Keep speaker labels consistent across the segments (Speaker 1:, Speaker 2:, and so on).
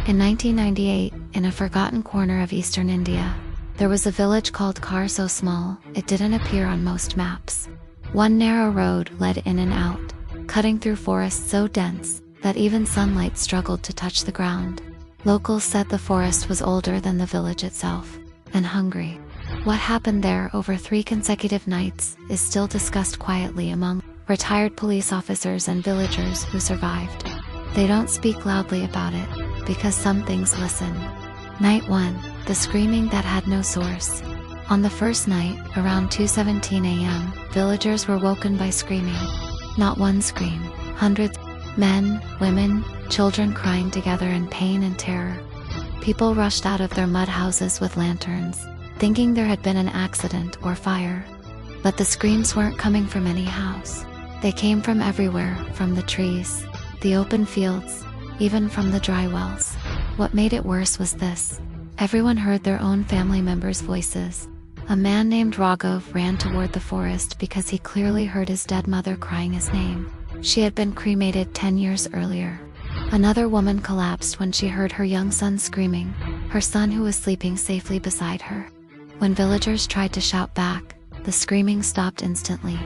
Speaker 1: In 1998, in a forgotten corner of eastern India, there was a village called Khar, so small it didn't appear on most maps. One narrow road led in and out, cutting through forests so dense that even sunlight struggled to touch the ground. Locals said the forest was older than the village itself, and hungry. What happened there over 3 consecutive nights is still discussed quietly among retired police officers and villagers who survived. They don't speak loudly about it, because some things listen. Night 1, the screaming that had no source. On the first night, around 2:17 a.m., villagers were woken by screaming. Not one scream, hundreds. Men, women, children crying together in pain and terror. People rushed out of their mud houses with lanterns, thinking there had been an accident or fire. But the screams weren't coming from any house. They came from everywhere, from the trees, the open fields, even from the dry wells. What made it worse was this. Everyone heard their own family members' voices. A man named Raghav ran toward the forest because he clearly heard his dead mother crying his name. She had been cremated 10 years earlier. Another woman collapsed when she heard her young son screaming, her son who was sleeping safely beside her. When villagers tried to shout back, the screaming stopped instantly,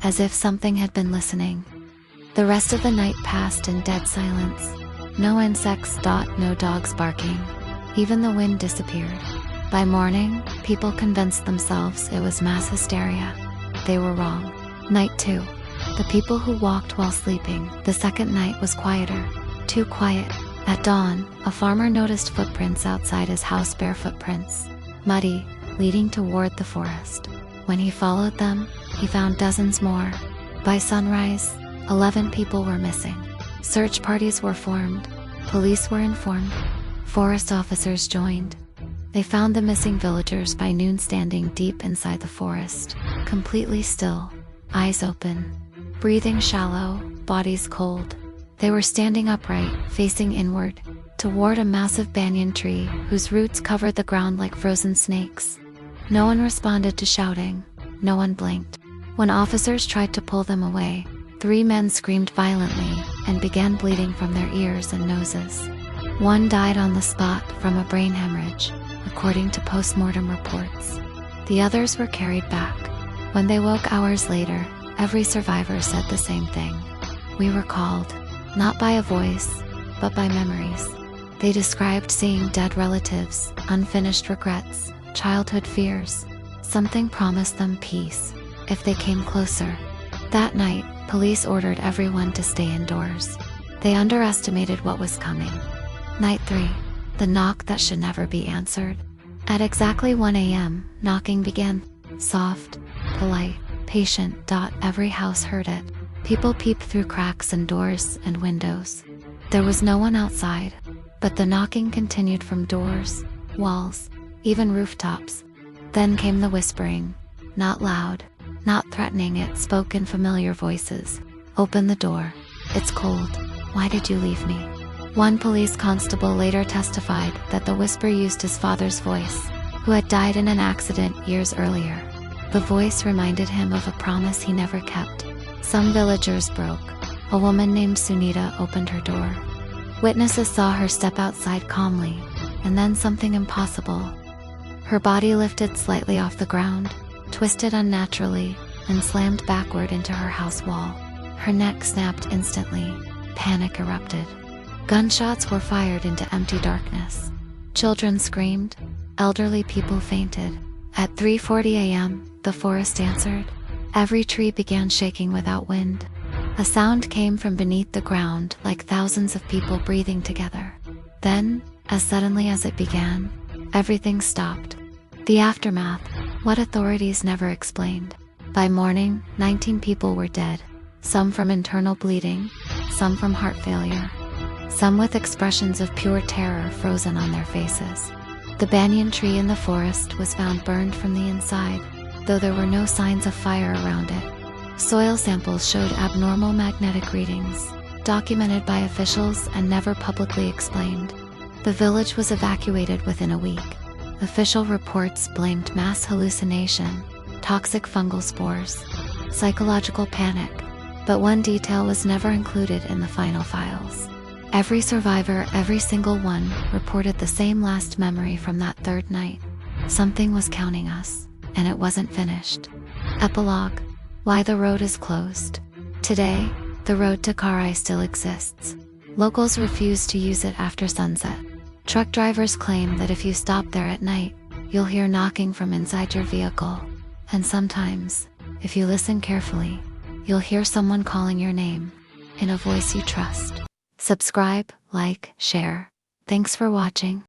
Speaker 1: as if something had been listening. The rest of the night passed in dead silence. No insects, no dogs barking. Even the wind disappeared. By morning, people convinced themselves it was mass hysteria. They were wrong. Night 2. The people who walked while sleeping. The second night was quieter. Too quiet. At dawn, a farmer noticed footprints outside his house, bare footprints, muddy, leading toward the forest. When he followed them, he found dozens more. By sunrise, 11 people were missing. Search parties were formed. Police were informed. Forest officers joined. They found the missing villagers by noon standing deep inside the forest, completely still, eyes open, breathing shallow, bodies cold. They were standing upright, facing inward, toward a massive banyan tree whose roots covered the ground like frozen snakes. No one responded to shouting. No one blinked. When officers tried to pull them away, 3 men screamed violently and began bleeding from their ears and noses. One died on the spot from a brain hemorrhage, according to post-mortem reports. The others were carried back. When they woke hours later, every survivor said the same thing. We were called, not by a voice, but by memories. They described seeing dead relatives, unfinished regrets, childhood fears. Something promised them peace if they came closer. That night, police ordered everyone to stay indoors. They underestimated what was coming. Night 3. The knock that should never be answered. At exactly 1 a.m., knocking began. Soft, polite, patient. Every house heard it. People peeped through cracks in doors and windows. There was no one outside, but the knocking continued from doors, walls, even rooftops. Then came the whispering. Not loud, not threatening, it spoke in familiar voices. Open the door. It's cold. Why did you leave me? One police constable later testified that the whisper used his father's voice, who had died in an accident years earlier. The voice reminded him of a promise he never kept. Some villagers broke. A woman named Sunita opened her door. Witnesses saw her step outside calmly, and then something impossible. Her body lifted slightly off the ground, twisted unnaturally, and slammed backward into her house wall. Her neck snapped instantly. Panic erupted. Gunshots were fired into empty darkness. Children screamed. Elderly people fainted. At 3:40 a.m., the forest answered. Every tree began shaking without wind. A sound came from beneath the ground, like thousands of people breathing together. Then, as suddenly as it began, everything stopped. The aftermath, what authorities never explained. By morning, 19 people were dead. Some from internal bleeding, some from heart failure, some with expressions of pure terror frozen on their faces. The banyan tree in the forest was found burned from the inside, though there were no signs of fire around it. Soil samples showed abnormal magnetic readings, documented by officials and never publicly explained. The village was evacuated within a week. Official reports blamed mass hallucination, toxic fungal spores, psychological panic, but one detail was never included in the final files. Every survivor, every single one, reported the same last memory from that third night. Something was counting us, and it wasn't finished. Epilogue: why the road is closed. Today, the road to Karai still exists. Locals refuse to use it after sunset. Truck drivers claim that if you stop there at night, you'll hear knocking from inside your vehicle. And sometimes, if you listen carefully, you'll hear someone calling your name, in a voice you trust. Subscribe, like, share. Thanks for watching.